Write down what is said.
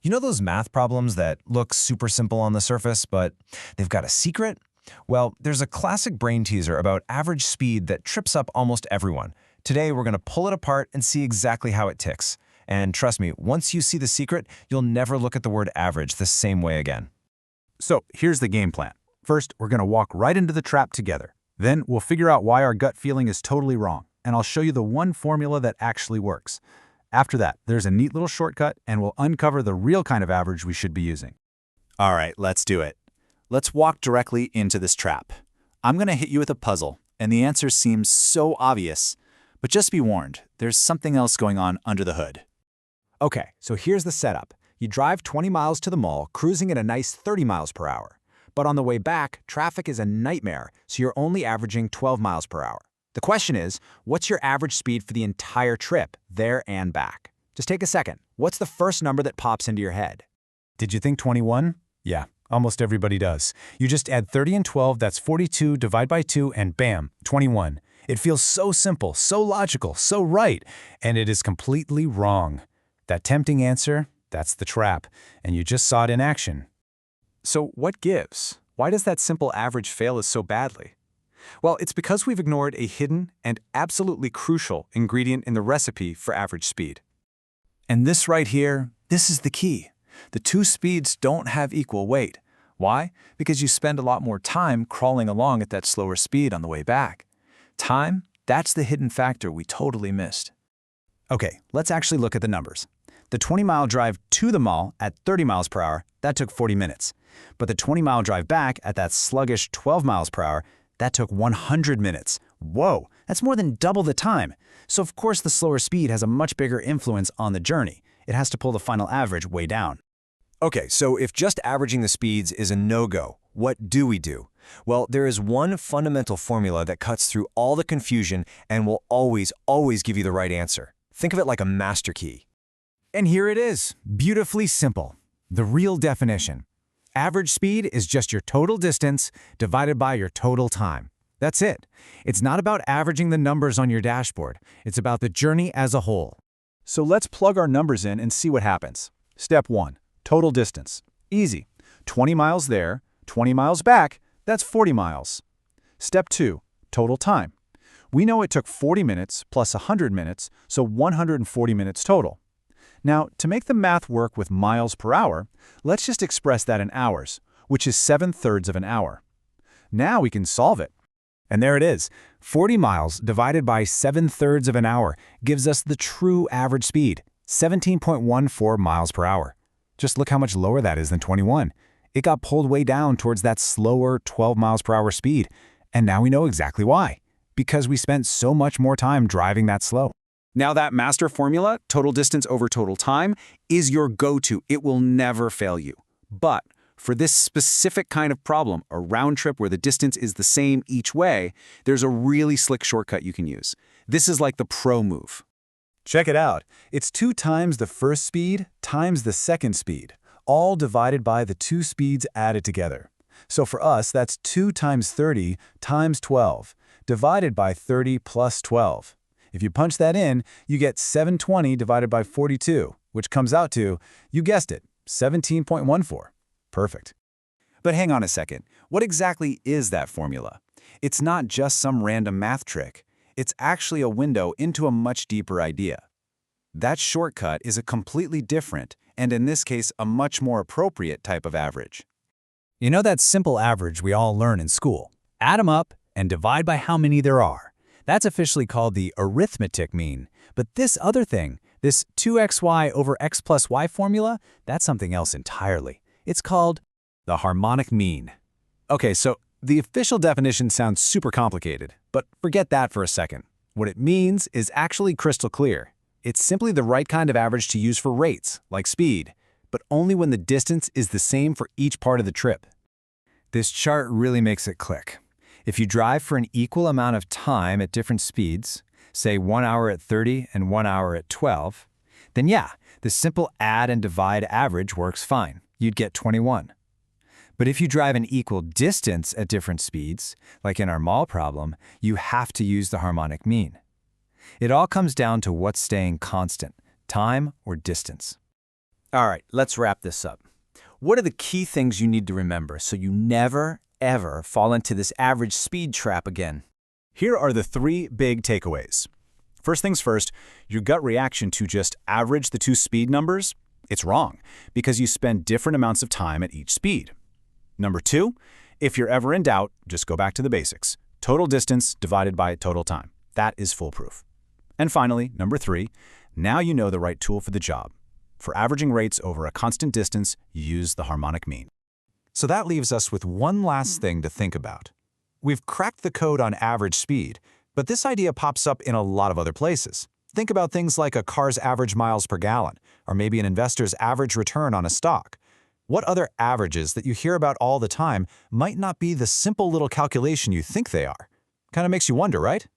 You know those math problems that look super simple on the surface, but they've got a secret? Well, there's a classic brain teaser about average speed that trips up almost everyone. Today, we're going to pull it apart and see exactly how it ticks. And trust me, once you see the secret, you'll never look at the word average the same way again. So here's the game plan. First, we're going to walk right into the trap together. Then we'll figure out why our gut feeling is totally wrong, and I'll show you the one formula that actually works. After that, there's a neat little shortcut, and we'll uncover the real kind of average we should be using. All right, let's do it. Let's walk directly into this trap. I'm going to hit you with a puzzle, and the answer seems so obvious. But just be warned, there's something else going on under the hood. Okay, so here's the setup. You drive 20 miles to the mall, cruising at a nice 30 miles per hour. But on the way back, traffic is a nightmare, so you're only averaging 12 miles per hour. The question is, what's your average speed for the entire trip, there and back? Just take a second. What's the first number that pops into your head? Did you think 21? Yeah, almost everybody does. You just add 30 and 12, that's 42, divide by 2, and bam, 21. It feels so simple, so logical, so right, and it is completely wrong. That tempting answer, that's the trap, and you just saw it in action. So what gives? Why does that simple average fail us so badly? Well, it's because we've ignored a hidden and absolutely crucial ingredient in the recipe for average speed. And this right here, this is the key. The two speeds don't have equal weight. Why? Because you spend a lot more time crawling along at that slower speed on the way back. Time, that's the hidden factor we totally missed. Okay, let's actually look at the numbers. The 20-mile drive to the mall at 30 miles per hour, that took 40 minutes. But the 20-mile drive back at that sluggish 12 miles per hour, that took 100 minutes. Whoa, that's more than double the time. So of course the slower speed has a much bigger influence on the journey. It has to pull the final average way down. Okay, so if just averaging the speeds is a no-go, what do we do? Well, there is one fundamental formula that cuts through all the confusion and will always give you the right answer. Think of it like a master key. And here it is, beautifully simple. The real definition. Average speed is just your total distance divided by your total time. That's it. It's not about averaging the numbers on your dashboard. It's about the journey as a whole. So let's plug our numbers in and see what happens. Step 1, total distance. Easy. 20 miles there, 20 miles back, that's 40 miles. Step 2, total time. We know it took 40 minutes plus 100 minutes, so 140 minutes total. Now, to make the math work with miles per hour, let's just express that in hours, which is 7/3 of an hour. Now we can solve it. And there it is. 40 miles divided by 7/3 of an hour gives us the true average speed, 17.14 miles per hour. Just look how much lower that is than 21. It got pulled way down towards that slower 12 miles per hour speed. And now we know exactly why. Because we spent so much more time driving that slow. Now that master formula, total distance over total time, is your go-to. It will never fail you. But for this specific kind of problem, a round trip where the distance is the same each way, there's a really slick shortcut you can use. This is like the pro move. Check it out. It's 2 times the first speed times the second speed, all divided by the 2 speeds added together. So for us, that's 2 times 30 times 12, divided by 30 plus 12. If you punch that in, you get 720 divided by 42, which comes out to, you guessed it, 17.14. Perfect. But hang on a second. What exactly is that formula? It's not just some random math trick. It's actually a window into a much deeper idea. That shortcut is a completely different, and in this case, a much more appropriate type of average. You know that simple average we all learn in school? Add them up and divide by how many there are. That's officially called the arithmetic mean. But this other thing, this 2xy over x plus y formula, that's something else entirely. It's called the harmonic mean. Okay, so the official definition sounds super complicated, but forget that for a second. What it means is actually crystal clear. It's simply the right kind of average to use for rates, like speed, but only when the distance is the same for each part of the trip. This chart really makes it click. If you drive for an equal amount of time at different speeds, say 1 hour at 30 and 1 hour at 12, then yeah, the simple add and divide average works fine. You'd get 21. But if you drive an equal distance at different speeds, like in our mall problem, you have to use the harmonic mean. It all comes down to what's staying constant, time or distance. All right, let's wrap this up. What are the key things you need to remember so you never, ever fall into this average speed trap again? Here are the 3 big takeaways. First things first, your gut reaction to just average the 2 speed numbers, it's wrong, because you spend different amounts of time at each speed. Number 2, if you're ever in doubt, just go back to the basics. Total distance divided by total time. That is foolproof. And finally, number 3, now you know the right tool for the job. For averaging rates over a constant distance, you use the harmonic mean. So that leaves us with one last thing to think about. We've cracked the code on average speed, but this idea pops up in a lot of other places. Think about things like a car's average miles per gallon, or maybe an investor's average return on a stock. What other averages that you hear about all the time might not be the simple little calculation you think they are? Kind of makes you wonder, right?